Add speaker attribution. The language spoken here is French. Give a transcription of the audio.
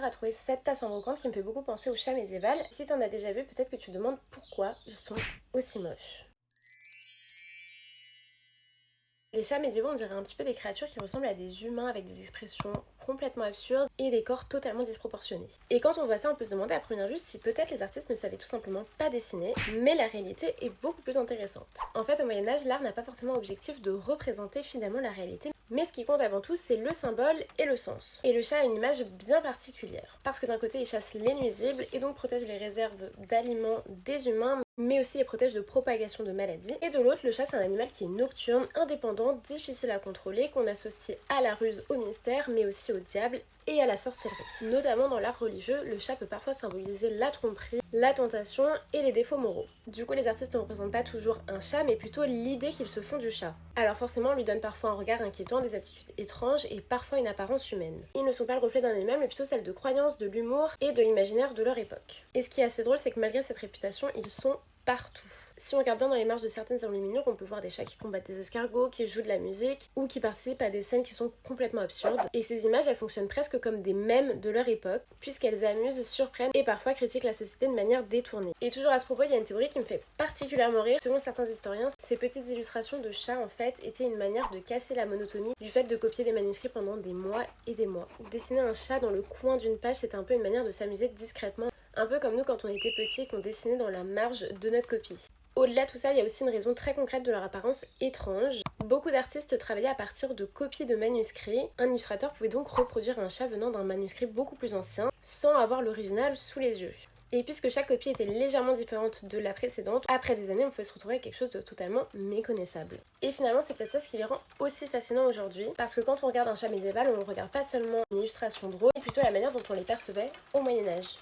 Speaker 1: à trouver cette tasse en brocante qui me fait beaucoup penser au chat médiéval. Si t'en as déjà vu, peut-être que tu te demandes pourquoi ils sont aussi moches. Les chats médiévaux, on dirait un petit peu des créatures qui ressemblent à des humains avec des expressions complètement absurdes et des corps totalement disproportionnés. Et quand on voit ça, on peut se demander à première vue si peut-être les artistes ne savaient tout simplement pas dessiner, mais la réalité est beaucoup plus intéressante. En fait, au Moyen-Âge, l'art n'a pas forcément objectif de représenter finalement la réalité, mais ce qui compte avant tout, c'est le symbole et le sens. Et le chat a une image bien particulière, parce que d'un côté, il chasse les nuisibles et donc protège les réserves d'aliments des humains, mais aussi les protège de propagation de maladies. Et de l'autre, le chat c'est un animal qui est nocturne, indépendant, difficile à contrôler, qu'on associe à la ruse, au mystère, mais aussi au diable et à la sorcellerie. Notamment dans l'art religieux, le chat peut parfois symboliser la tromperie, la tentation et les défauts moraux. Du coup, les artistes ne représentent pas toujours un chat, mais plutôt l'idée qu'ils se font du chat. Alors forcément, on lui donne parfois un regard inquiétant, des attitudes étranges et parfois une apparence humaine. Ils ne sont pas le reflet d'un animal, mais plutôt celle de croyances, de l'humour et de l'imaginaire de leur époque. Et ce qui est assez drôle, c'est que malgré cette réputation, ils sont partout. Si on regarde bien dans les marges de certaines enluminures, on peut voir des chats qui combattent des escargots, qui jouent de la musique ou qui participent à des scènes qui sont complètement absurdes. Et ces images, elles fonctionnent presque comme des mèmes de leur époque, puisqu'elles amusent, surprennent et parfois critiquent la société de manière détournée. Et toujours à ce propos, il y a une théorie qui me fait particulièrement rire. Selon certains historiens, ces petites illustrations de chats en fait étaient une manière de casser la monotonie du fait de copier des manuscrits pendant des mois et des mois. Dessiner un chat dans le coin d'une page, c'était un peu une manière de s'amuser discrètement. Un peu comme nous quand on était petits et qu'on dessinait dans la marge de notre copie. Au-delà de tout ça, il y a aussi une raison très concrète de leur apparence étrange. Beaucoup d'artistes travaillaient à partir de copies de manuscrits. Un illustrateur pouvait donc reproduire un chat venant d'un manuscrit beaucoup plus ancien, sans avoir l'original sous les yeux. Et puisque chaque copie était légèrement différente de la précédente, après des années, on pouvait se retrouver avec quelque chose de totalement méconnaissable. Et finalement, c'est peut-être ça ce qui les rend aussi fascinants aujourd'hui, parce que quand on regarde un chat médiéval, on ne regarde pas seulement une illustration drôle, mais plutôt la manière dont on les percevait au Moyen-Âge.